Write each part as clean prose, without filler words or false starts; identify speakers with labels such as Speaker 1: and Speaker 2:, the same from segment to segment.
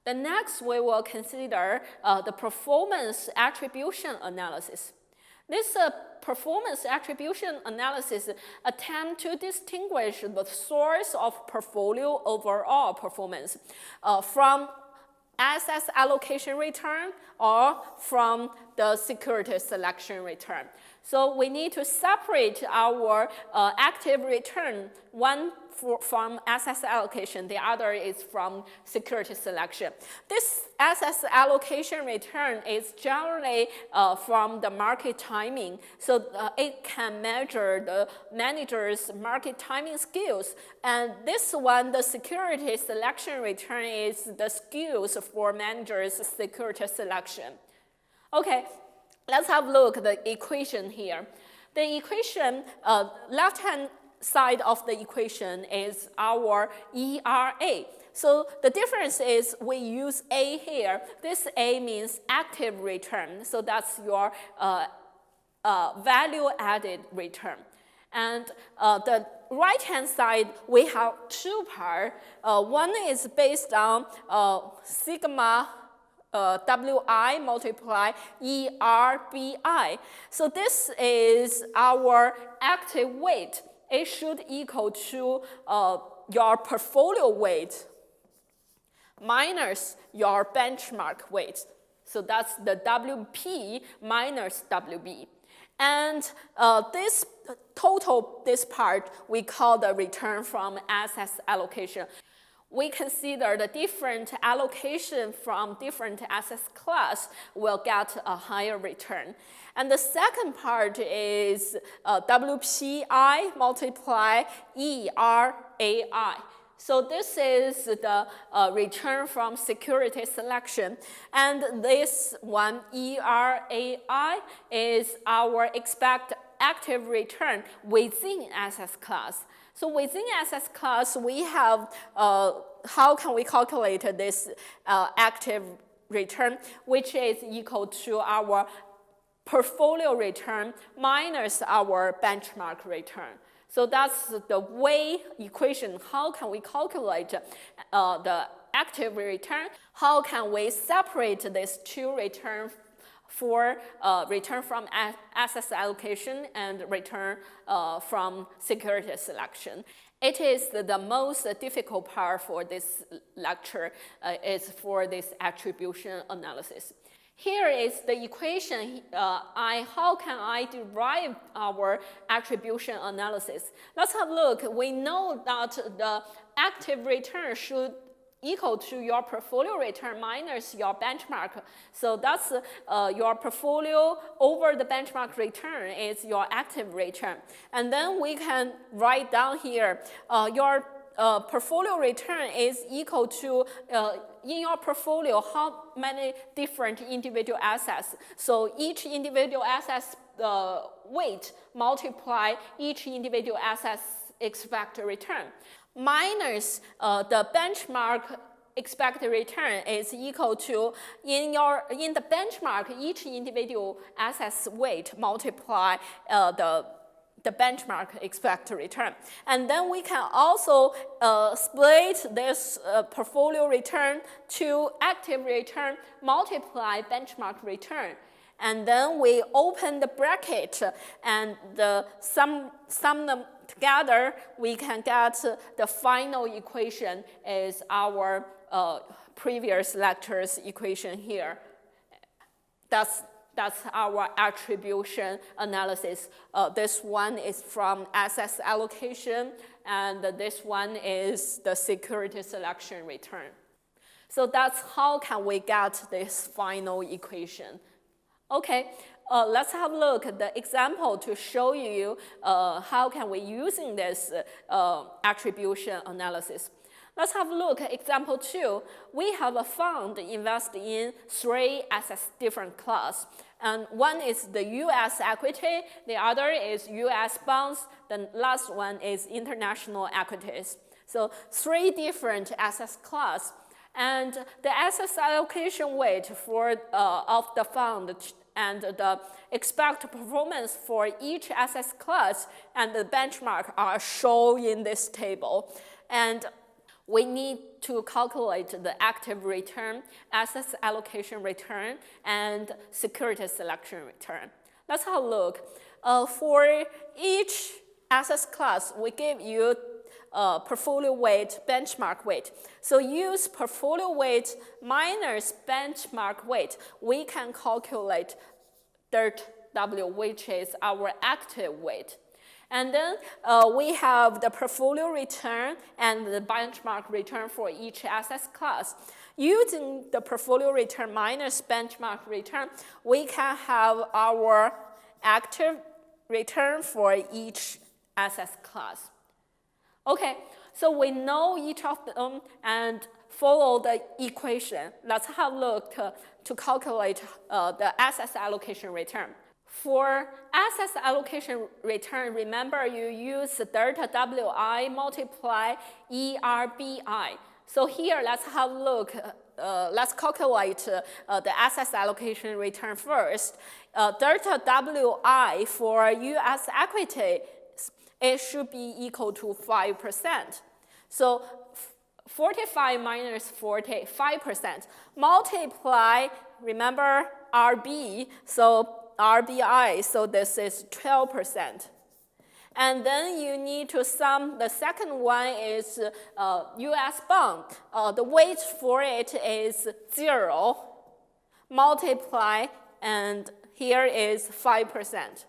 Speaker 1: The next, we will consider the performance attribution analysis. This performance attribution analysis attempts to distinguish the source of portfolio overall performance from asset allocation return or from the security selection return. So we need to separate our active return, one from asset allocation, the other is from security selection. This asset allocation return is generally from the market timing, so it can measure the manager's market timing skills. And this one, the security selection return, is the skills for managers' security selection. Okay, let's have a look at the equation here. The equation, left-hand side of the equation is our ERA. So the difference is we use A here. This A means active return. So that's your value-added return. And the right-hand side, we have two parts. One is based on sigma WI multiply ERBI. So this is our active weight. It should equal to your portfolio weight minus your benchmark weight. So that's the WP minus WB. And this part, we call the return from assets allocation. We consider the different allocation from different asset class will get a higher return. And the second part is WPI multiply ERAI. So this is the return from security selection. And this one, ERAI, is our expected active return within asset class. So within asset class, we have, how can we calculate this active return, which is equal to our portfolio return minus our benchmark return. So that's the way equation, how can we calculate the active return? How can we separate these two returns for return from asset allocation and return from security selection? It is the most difficult part for this lecture is for this attribution analysis. Here is the equation, how can I derive our attribution analysis? Let's have a look. We know that the active return should equal to your portfolio return minus your benchmark. So that's your portfolio over the benchmark return is your active return. And then we can write down here, your portfolio return is equal to, in your portfolio, how many different individual assets. So each individual asset's weight multiply each individual asset's expected return, minus the benchmark expected return is equal to, in the benchmark, each individual asset's weight multiply the benchmark expected return. And then we can also split this portfolio return to active return multiply benchmark return. And then we open the bracket and sum them together, we can get the final equation is our previous lecture's equation here. That's our attribution analysis. This one is from assets allocation, and this one is the security selection return. So that's how can we get this final equation. Okay, let's have a look at the example to show you how can we using this attribution analysis. Let's have a look at example 2. We have a fund invested in 3 assets different class. And one is the US equity, the other is US bonds, the last one is international equities. So 3 different asset class. And the asset allocation weight for of the fund and the expected performance for each asset class and the benchmark are shown in this table. And we need to calculate the active return, asset allocation return, and security selection return. Let's have a look. For each asset class, we give you portfolio weight, benchmark weight. So use portfolio weight minus benchmark weight. We can calculate dirt W, which is our active weight. And then we have the portfolio return and the benchmark return for each asset class. Using the portfolio return minus benchmark return, we can have our active return for each asset class. Okay, so we know each of them and follow the equation. Let's have a look to calculate the asset allocation return. For asset allocation return, remember you use delta WI multiply ERBI. So here, let's have a look. Let's calculate the asset allocation return first. Delta WI for U.S. equity, it should be equal to 5%. So 45 minus 40, 5%. Multiply, remember RB, so RBI, so this is 12%. And then you need to sum, the second one is US bond. The weight for it is 0. Multiply, and here is 5%.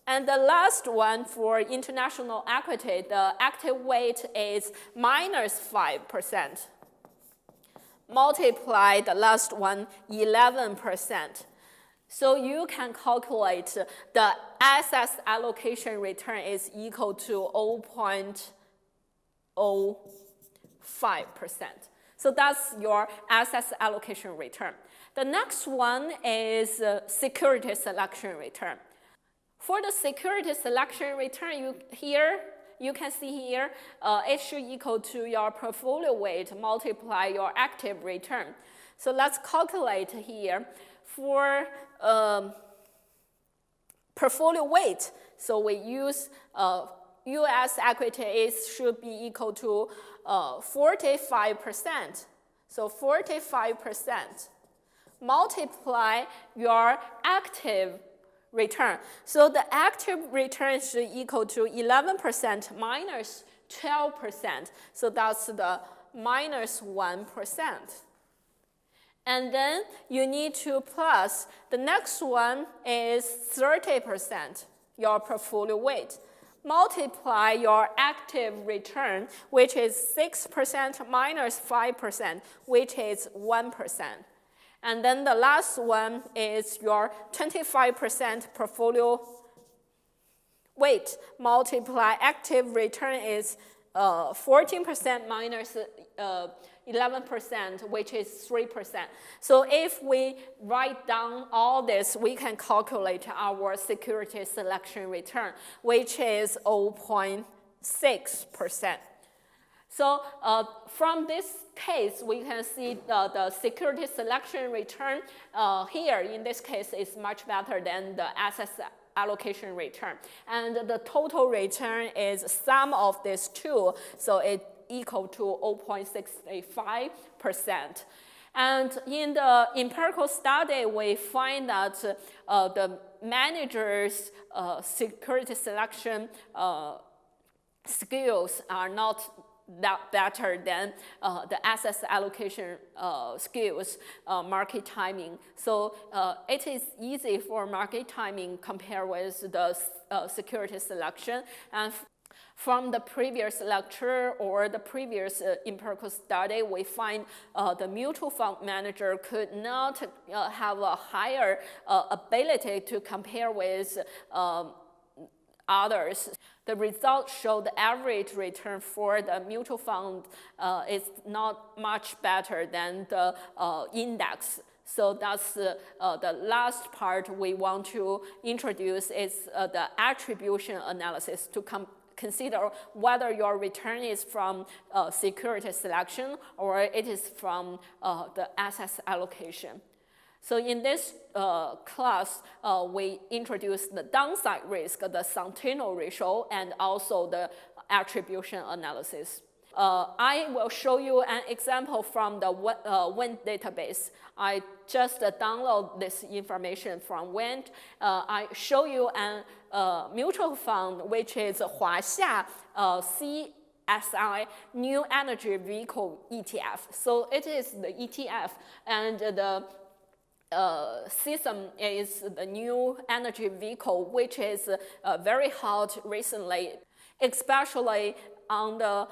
Speaker 1: And the last one for international equity, the active weight is minus 5%. Multiply the last one, 11%. So you can calculate the asset allocation return is equal to 0.05%. So that's your asset allocation return. The next one is security selection return. For the security selection return, you can see here, it should equal to your portfolio weight multiply your active return. So let's calculate here. For portfolio weight, so we use U.S. equity should be equal to 45%. So 45% multiply your active return. So the active return should equal to 11% minus 12%. So that's the minus 1%. And then you need to plus, the next one is 30%, your portfolio weight. Multiply your active return, which is 6% minus 5%, which is 1%. And then the last one is your 25% portfolio weight. Multiply active return is 14% minus 11%, which is 3%. So if we write down all this, we can calculate our security selection return, which is 0.6%. So from this case, we can see the security selection return here, in this case, is much better than the asset allocation return. And the total return is sum of these two, so it equal to 0.65%. And in the empirical study, we find that the manager's security selection skills are not that better than the asset allocation skills, market timing. So it is easy for market timing compared with the security selection. And from the previous lecture or the previous empirical study, we find the mutual fund manager could not have a higher ability to compare with others. The results show the average return for the mutual fund is not much better than the index. So that's the last part we want to introduce is the attribution analysis to consider whether your return is from security selection or it is from the asset allocation. So in this class, we introduced the downside risk, the Santino ratio, and also the attribution analysis. I will show you an example from the Wind database. I just download this information from Wind. I show you an mutual fund, which is Huaxia CSI New Energy Vehicle ETF. So it is the ETF, and the system is the new energy vehicle, which is very hot recently, especially on the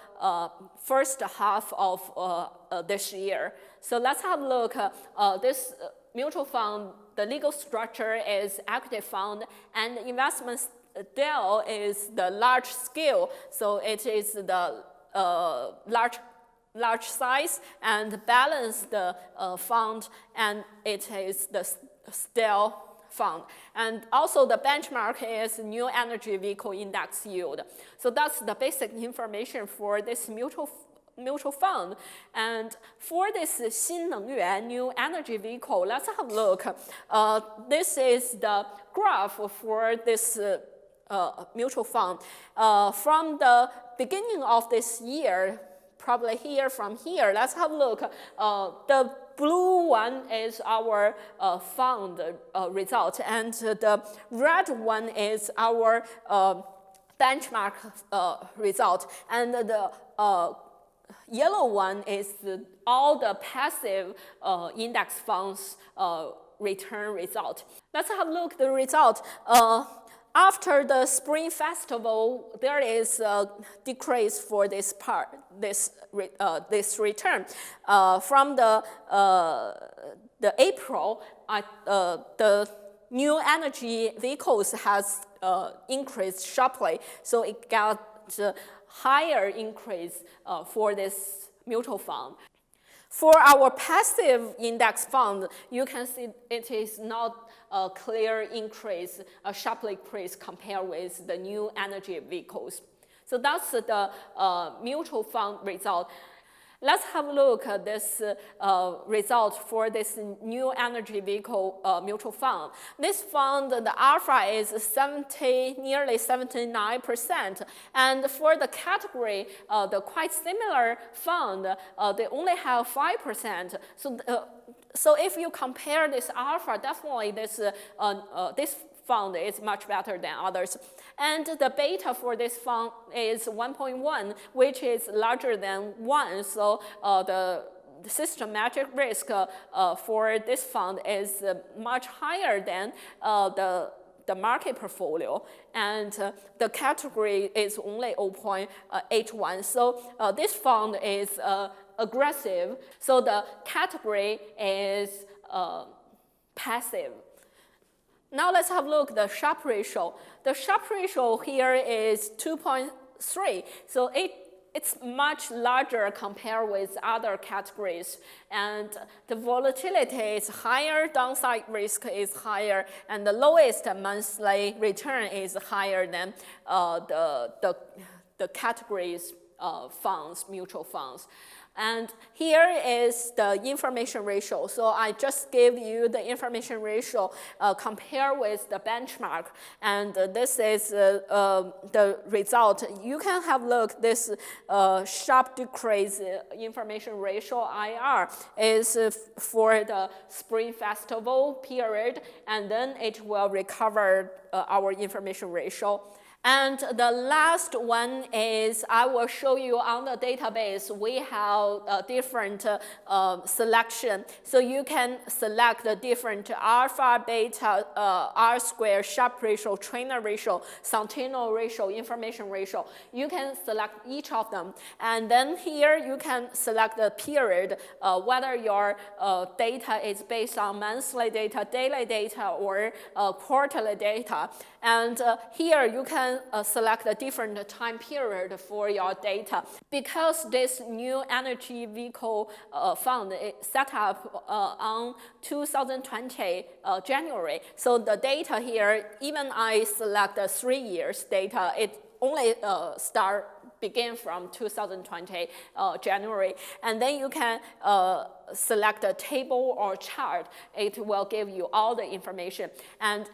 Speaker 1: first half of this year. So let's have a look. This mutual fund, the legal structure is equity fund, and the investment style is the large scale. So it is the large size and balanced fund, and it is the style fund. And also the benchmark is New Energy Vehicle Index Yield. So that's the basic information for this mutual fund. And for this 新能源 New Energy Vehicle, let's have a look. This is the graph for this mutual fund. From the beginning of this year, probably here from here, let's have a look. The blue one is our fund result, and the red one is our benchmark result, and the yellow one is all the passive index funds return result. Let's have a look at the result. After the Spring Festival, there is a decrease for this part, this return. From the April, the new energy vehicles has increased sharply, so it got higher increase for this mutual fund. For our passive index fund, you can see it is not a clear increase, a sharp increase compared with the new energy vehicles. So that's the mutual fund result. Let's have a look at this result for this new energy vehicle mutual fund. This fund, the alpha is nearly 79%. And for the category, the quite similar fund, they only have 5%. So if you compare this alpha, definitely this fund is much better than others. And the beta for this fund is 1.1, which is larger than 1. So the systematic risk for this fund is much higher than the market portfolio. And the category is only 0.81. So this fund is aggressive. So the category is passive. Now let's have a look at the Sharpe ratio. The Sharpe ratio here is 2.3. So it's much larger compared with other categories. And the volatility is higher, downside risk is higher, and the lowest monthly return is higher than the categories funds, mutual funds. And here is the information ratio. So I just gave you the information ratio compared with the benchmark. And this is the result. You can have a look. This sharp decrease information ratio IR is for the Spring Festival period. And then it will recover our information ratio. And the last one is I will show you on the database, we have a different selection. So you can select the different alpha, beta, R square, Sharpe ratio, trainer ratio, Centeno ratio, information ratio. You can select each of them. And then here you can select the period, whether your data is based on monthly data, daily data, or quarterly data. And here you can select a different time period for your data. Because this new energy vehicle fund is set up on 2020 January, so the data here, even I select 3 years data, it only start begin from 2020 January. And then you can select a table or chart. It will give you all the information. And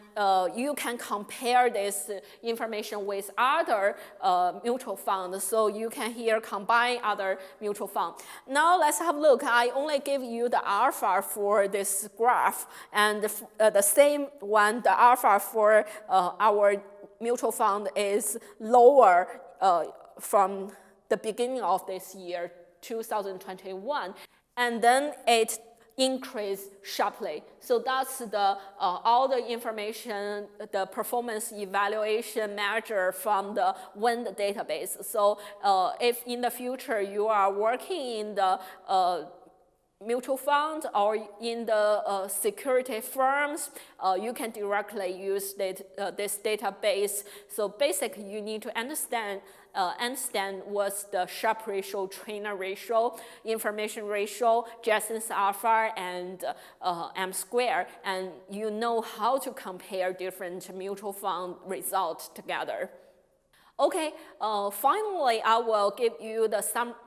Speaker 1: you can compare this information with other mutual funds. So you can here combine other mutual funds. Now let's have a look. I only give you the alpha for this graph. And the same one, the alpha for our mutual fund is lower from the beginning of this year, 2021, and then it increased sharply. So that's the all the information, the performance evaluation measure from the Wind database. So if in the future you are working in the mutual fund or in the security firms, you can directly use this database. So basically, you need to understand what's the Sharpe ratio, trainer ratio, information ratio, Jason's alpha, and M square, and you know how to compare different mutual fund results together. Okay, finally, I will give you the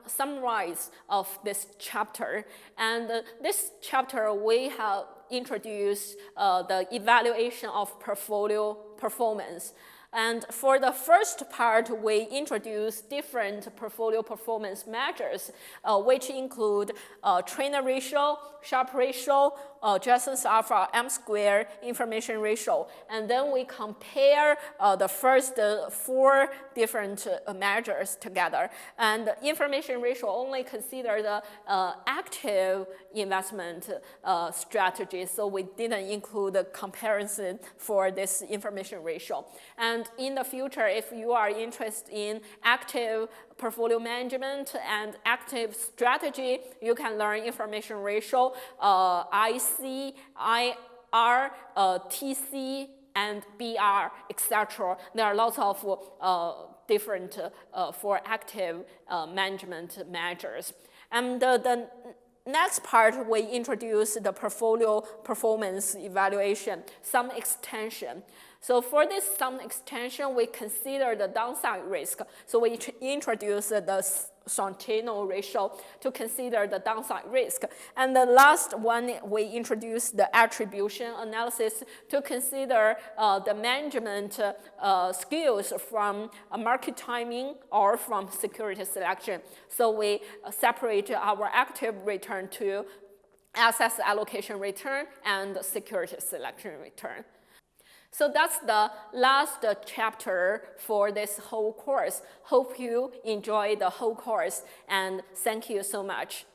Speaker 1: summarize of this chapter. And this chapter, we have introduced the evaluation of portfolio performance. And for the first part, we introduced different portfolio performance measures, which include trainer ratio, Sharpe ratio, Jason's alpha, M square, information ratio. And then we compare the first 4 different measures together. And the information ratio only consider the active investment strategy, so we didn't include the comparison for this information ratio. And in the future, if you are interested in active portfolio management and active strategy, you can learn information ratio, IC, IR, TC, and BR, etc. There are lots of different for active management measures. And the next part, we introduce the portfolio performance evaluation, sum extension. So for this sum extension, we consider the downside risk. So we introduce the Sortino ratio to consider the downside risk. And the last one, we introduce the attribution analysis to consider the management skills from market timing or from security selection. So we separate our active return to asset allocation return and security selection return. So that's the last chapter for this whole course. Hope you enjoy the whole course, and thank you so much.